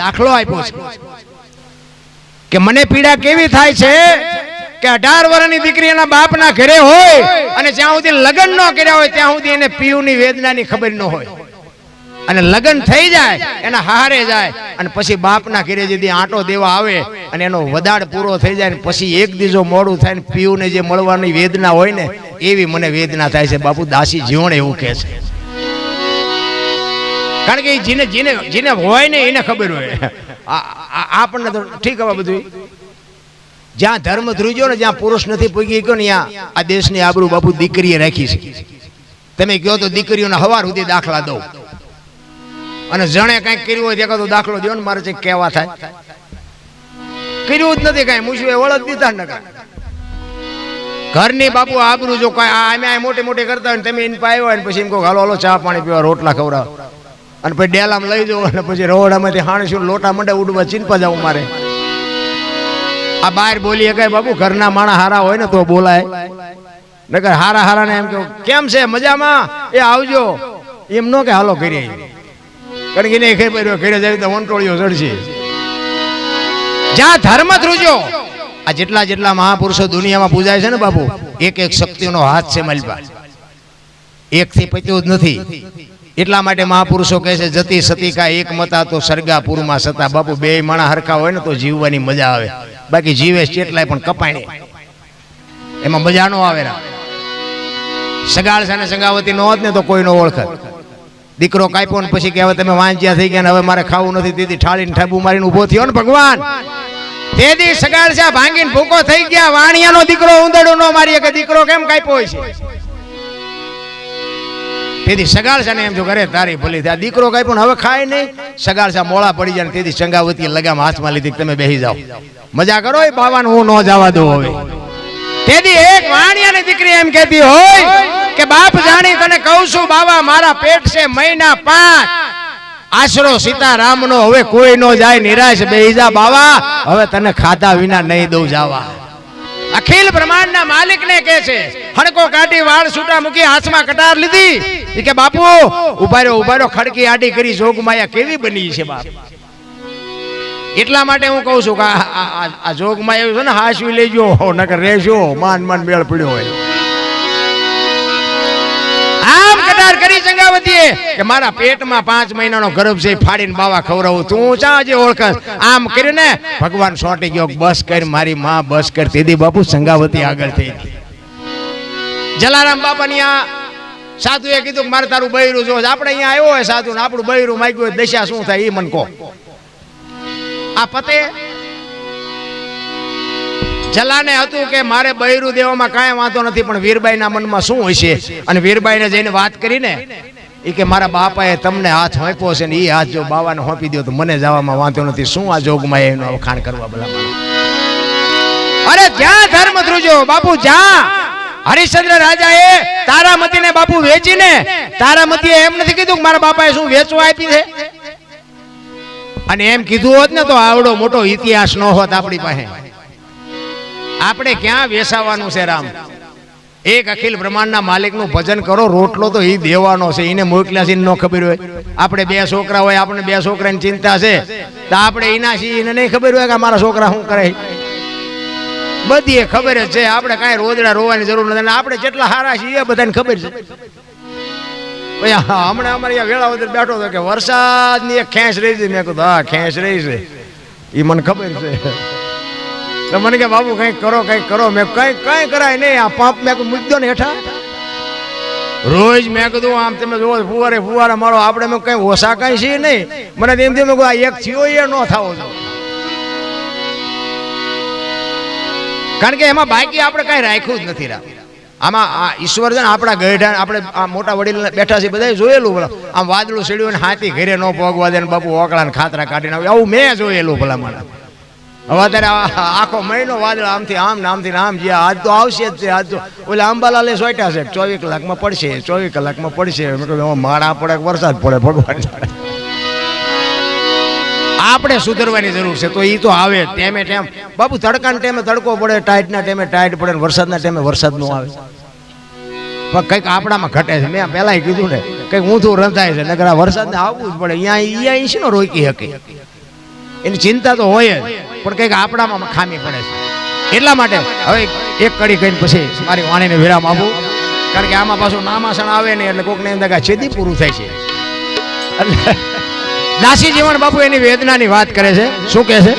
દાખલો આપ્યો છે કે મને પીડા કેવી થાય છે કે 18 વર્ષની દીકરી એના બાપના ઘરે હોય અને જ્યાં સુધી લગ્ન ન કર્યા હોય ત્યાં સુધી એને પીયુની વેદનાની ખબર ન હોય, અને લગ્ન થઈ જાય એના હારે જાય અને પછી બાપના ઘરે જેથી આંટો દેવા આવે અને એનો વદાડ પૂરો થઈ જાય પછી એક દીજો મોડું થાય ને પીયુને જે મળવાની વેદના હોય ને એવી મને વેદના થાય છે. બાપુ દાસી જીવણ એવું કહે છે, કારણ કે જેને હોય ને એને ખબર હોય. આપણને તો ઠીક હવે બધું જ્યાં ધર્મ ધ્રુજ્યો ને જ્યાં પુરુષ નથી પૂગી ગયો ને ત્યાં આ દેશની આબરૂ બાપુ દીકરીએ રાખી છે. તમે કહો તો દીકરીઓના હવાર સુધી દાખલા દો અને જણે કંઈક કર્યું હોય તો દાખલો દો ને મારે કંઈક કહેવા થાય. કર્યું જ નથી કાંઈ, મૂછવે વળત દીધા ન કાંઈ. ઘરની બાપુ આબરૂ જો કાંઈ અમે મોટી મોટી કરતા હોય ને તમે એને પાયો હોય ને પછી એમ કહો હાલો હાલો ચા પાણી પીવા રોટલા ખવડાવ અને પછી ડેલામાં લઈ જાઓ અને પછી રવડામાંથી હાણશું લોટા મંડે ઉડવા ચીનપા જવું મારે. આ બહાર બોલી શકાય બાપુ, ઘરના માણા હારા હોય ને તો બોલાય, નકર હારા હારા ને એમ કે કેમ છે મજામાં એ આવજો એમ નો કે હાલો કરીએ, કારણ કે નહીં ખબર ઘરે જાય તો વંટોળીઓ ચડશે. જ્યાં ધર્મ ધ્રુજો આ જેટલા જેટલા મહાપુરુષો દુનિયામાં પૂજાય છે ને બાપુ એક એક શક્તિનો હાથ છે માલપા, એક થી પત્યું જ નથી. એટલા માટે મહાપુરુષો કહે છે જતી સતી કા એક મતા તો સરગાપુરમાં સતા. બાપુ બે માણા હરખા હોય ને તો જીવવાની મજા આવે, બાકી જીવે કેટલાય પણ કપાણે એમાં મજા નો આવે. સગાળ છે સંગાવતી નો હોત ને તો કોઈ નો ઓળખત. દીકરો કાપ્યો ને પછી કે હવે તમે વાંચ્યા થઈ ગયા ને હવે મારે ખાવું નથી, દીદી ઠાળીને ઠાબુ મારીને ઉભો થયો ને ભગવાન તેદી સગાળ છે ભાંગીને ભૂકો થઈ ગયા. વાણિયાનો દીકરો ઉંદરડું નો મારી કે દીકરો કેમ કાપ્યો હોય છે. તેથી સગાળ છે ને એમ જો કરે તારી ભલી થાય, દીકરો કાપ્યો ને હવે ખાય નહીં. સગાળ છે મોળા પડી જાય ને તેથી સંગાવતી લગામ હાથમાં લીધી તમે બેસી જાઓ મજા કરો. એ બાવાને હું ન જવા દઉં હવે. તેથી એક વાણિયાની દીકરી એમ કહેતી હોય કે બાપ જાણી તને કહું છું બાવા મારા પેટ છે મહિના 5 આશરો સીતારામ નો હવે કોઈ નો જાય નિરાશ બેહી જા બાવા હવે તને ખાધા વિના નહીં દઉં જાવા. અખિલ બ્રહ્માંડના માલિક ને કહે છે હણકો કાઢી વાળ છૂટા મૂકી હાથમાં કટાર લીધી કે બાપુ ઉભારો ખડકી આડી કરી જોગમાયા કેવી બની છે બાપ. એટલા માટે હું કહું છું કે આ જોગમાં એવું છે ને હાસવી લેજો નકર રહેજો માન મેળ પડ્યો હોય. આમ કટાર કરી સંગાવતીએ કે મારા પેટમાં 5 મહિનાનો ગર્ભ છે ફાડીને બાવા ખવડાવું તું ચા જે ઓળખસ. આમ કરીને ભગવાન સોટી ગયો બસ કર મારી માં બસ કર. તેદી બાપુ સંગાવતી આગળ થઈ. જલારામ બાપાની આ સાધુએ કીધું કે મારે તારું બૈરું જો. આપણે અહીંયા આવ્યો હોય સાધુ ને આપણું બૈરું માંગ્યું હોય દશા શું થાય એ મને કહો. આ પતે જલાને હતું કે મારે બૈરું દેવામાં કાંઈ વાંધો નથી પણ વીરબાઈના મનમાં શું હોય છે. અને વીરબાઈને જઈને વાત કરીને એ કે મારા બાપાએ તમને હાથ હોંપ્યો છે ને એ હાથ જો બાવાને હોંપી દો તો મને જવામાં વાંધો નથી. શું આ જોગમાં એનું વખાણ કરવા ભલા. અરે જ્યાં ધર્મ ધ્રુજો બાપુ જ્યાં હરિશ્ચંદ્ર રાજાએ તારામતીને બાપુ વેચીને તારામતીએ એમ નથી કીધું કે મારા બાપાએ શું વેચવા આપી છે. અને એમ કીધું હોત ને તો આવડો મોટો ઇતિહાસ ન હોત આપણી પાસે. આપણે ક્યાં વેસાવાનું છે રામ. એક અખિલ બ્રહ્માંડના માલિકનું ભજન કરો. રોટલો તો ઈ દેવાનો છે, એને મોકલ્યા છે ન ખબર હોય. આપણે 2 છોકરા હોય, આપણે 2 છોકરાની ચિંતા છે તો આપણે એના છીએ એને નહીં ખબર હોય કે મારા છોકરા શું કરે. બધી ખબર જ છે. આપણે કાંઈ રોજડા રોવાની જરૂર નથી. આપણે જેટલા સારા છીએ એ બધાને ખબર છે. હમણાં અમારે વેળાવદર બેઠો હતો કે વરસાદની એક ખેંચ રહી છે. મેં કીધું હા ખેંચ રહી છે એ મને ખબર છે. તો મને કે બાબુ કંઈક કરો. મેં કઈ કરાય નહીં. આ પંપ મેં મૂકી ને હેઠા રોજ મેં કીધું આમ તમે જોવો ફુવારે મારો આપણે મેં કઈ ઓછા કઈ છીએ નહીં. મને એમ થયું મેં આ એક થયો એ ન થવો જોઈએ, કારણ કે એમાં બાકી આપણે કઈ રાખ્યું જ નથી. આમાં આ ઈશ્વર છે ને આપણા ગઢા આપણે આ મોટા વડીલ બેઠા છે બધા જોયેલું ભલા. આમ વાદળું સીડ્યું ને હાથી ઘરે ન પોગવા દે ને બાપુ ઓકળા ને ખાતરા કાઢીને આવે આવું મેં જોયેલું ભલા મને. હવે અત્યારે આખો મહિનો વાદળ આમથી આમ ને આમથી આમ જે આજ તો આવશે જ છે. આજ તો ઓલા અંબાલાલે સોટ્યા છે 24 કલાકમાં પડશે 24 કલાકમાં પડશે. મેં કહ્યું માળા પડે વરસાદ પડે ભગવાન. આપણે સુધરવાની જરૂર છે તો એ તો આવે ટેમે ટેમ બાપુ. તડકાના ટાઈમે તડકો પડે, ટાઈટના ટાઈમે ટાઈટ પડે, વરસાદના ટાઈમે વરસાદ નો આવે. પણ કંઈક આપણામાં ઘટે છે. મેં પહેલા કીધું ને કંઈક ઊંધું રંધાય છે. નકર આ વરસાદને આવવું જ પડે. અહીંયા શીનો રોકી શકે. એની ચિંતા તો હોય જ, પણ કંઈક આપણામાં ખામી પડે છે. એટલા માટે હવે એક કડી કહીને પછી મારી વાણીને વિરામ આપું, કારણ કે આમાં પાછું નામાસણ આવે ને એટલે કોકને એમ થાય છેદી પૂરું થાય છે. એટલે દાસી જીવન બાપુ એની વેદનાની વાત કરે છે. શું કહે છે?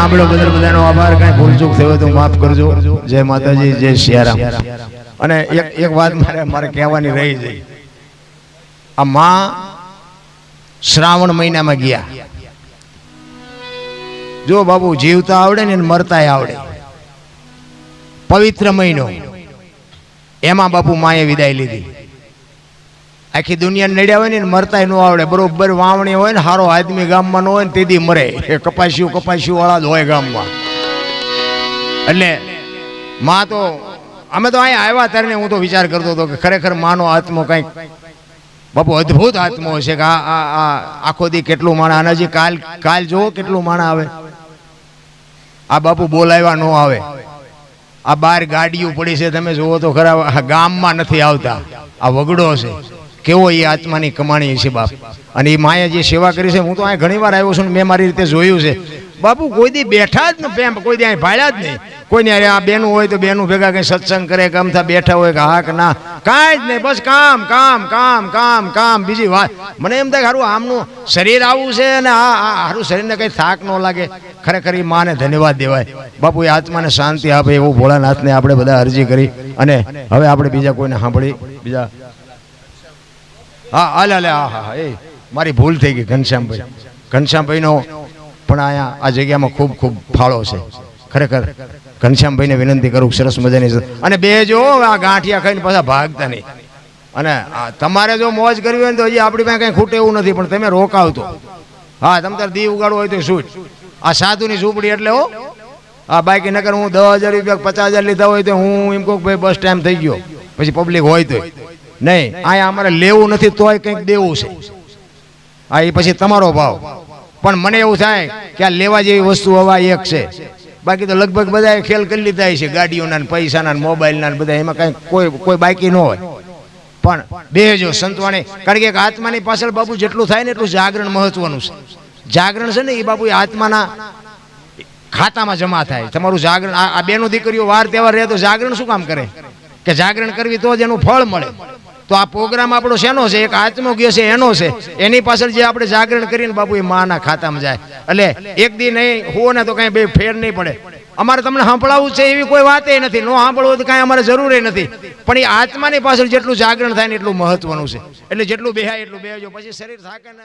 સાંભળો બધાનો આભાર. કાંઈ ભૂલચૂક થયો તો માફ કરજો. જય માતાજી, જય સિયારામ. અને એક વાત મારે કહેવાની રહી ગઈ. આ માં શ્રાવણ મહિનામાં ગયા. જો બાબુ જીવતા આવડે ને મરતાય આવડે. પવિત્ર મહિનો એમાં બાપુ માએ વિદાય લીધી. આખી દુનિયા નડ્યા હોય ને મરતાય ન આવડે. બરોબર વાવણી હોય ને હારો આદમી ગામમાં ન હોય ને તેથી મરે. એ કપાસ્યું વાળા જ હોય ગામમાં. એટલે માં તો અમે તો અહીંયા આવ્યા ત્યારે હું તો વિચાર કરતો હતો કે ખરેખર માનો આત્મો કંઈક બાપુ અદ્ભુત આત્મો છે કે આ આખો દી કેટલું માણા. આનાજી કાલ જોવો કેટલું માણા આવે. આ બાપુ બોલાવ્યા ન આવે. આ બાર ગાડીઓ પડી છે તમે જોવો તો ખરા. ગામમાં નથી આવતા. આ વગડો છે. કેવો એ આત્માની કમાણી છે બાપ. અને એ માએ જે સેવા કરી છે હું તો અહીં ઘણી વાર આવ્યો છું. મેં મારી રીતે જોયું છે બાપુ. કોઈ દી બેઠા જ ને કોઈ દી અહીં ભાડ્યા જ નહીં. કોઈને અરે આ બેનું હોય તો બેનું ભેગા કંઈ સત્સંગ કરે કે અમથા બેઠા હોય કે હા કે ના, કાંઈ જ નહીં. બસ કામ કામ કામ કામ કામ. બીજી વાત મને એમ થાય કે હારું આમનું શરીર આવું છે અને આ હારું શરીરને કંઈ થાક ન લાગે. ખરેખર એ માને ધન્યવાદ દેવાય. બાપુ એ આત્માને શાંતિ આપે એવું ભોળાનાથને આપણે બધા અરજી કરી. અને હવે આપણે બીજા કોઈને સાંભળી બીજા. હા હાલે હા એ મારી ભૂલ થઈ ગઈ. ઘનશ્યામભાઈનો પણ અહીંયા આ જગ્યામાં ખૂબ ખૂબ ફાળો છે. ખરેખર ઘનશ્યામભાઈને વિનંતી કરું સરસ મજાની. અને બે જો આ ગાંઠિયા ખાઈને પાછા ભાગતા નહીં. અને તમારે જો મોજ કરવી હોય ને તો હજી આપણી પાસે કંઈ ખૂટે એવું નથી. પણ તમે રોકાવતો. હા તમે તાર દી ઉગાડવું હોય તો શું આ સાધુની ઝૂંપડી એટલે હો. હા બાકી નકર હું 10,000 રૂપિયા 50,000 લીધા હોય તો હું એમ કહું ભાઈ બસ ટાઈમ થઈ ગયો પછી પબ્લિક હોય તો નહીં. અહીંયા અમારે લેવું નથી તોય કંઈક દેવું છે. હા એ પછી તમારો ભાવ. પણ મને એવું થાય કે આ લેવા જેવી વસ્તુ હવા એક છે. બાકી તો લગભગ બધા ખેલ કરી લીધા છે. ગાડીઓના પૈસાના મોબાઈલના બધા. એમાં કાંઈ કોઈ બાકી ન હોય. પણ બેજો સંતવાણી. કારણ કે એક આત્માની પાછળ બાપુ જેટલું થાય ને એટલું જાગરણ મહત્વનું છે. જાગરણ છે ને એ બાપુ આત્માના ખાતામાં જમા થાય. તમારું જાગરણ આ બેનો દીકરીઓ વાર તહેવાર રહે તો જાગરણ શું કામ કરે કે જાગરણ કરવી તો જ એનું ફળ મળે. તો આ પ્રોગ્રામ આપણો શેનો છે? એક આત્મો ગયો છે એનો છે. એની પાછળ જે આપણે જાગરણ કરીને બાપુ એ માના ખાતામાં જાય. એટલે એક દી નહીં હો ને તો કઈ બે ફેર નહીં પડે. અમારે તમને સાંભળાવું છે એવી કોઈ વાત નથી. નો સાંભળવું તો કાંઈ અમારે જરૂર નથી. પણ એ આત્માની પાછળ જેટલું જાગરણ થાય ને એટલું મહત્વનું છે. એટલે જેટલું બેહાય એટલું બેહજો. પછી શરીર થાકે ને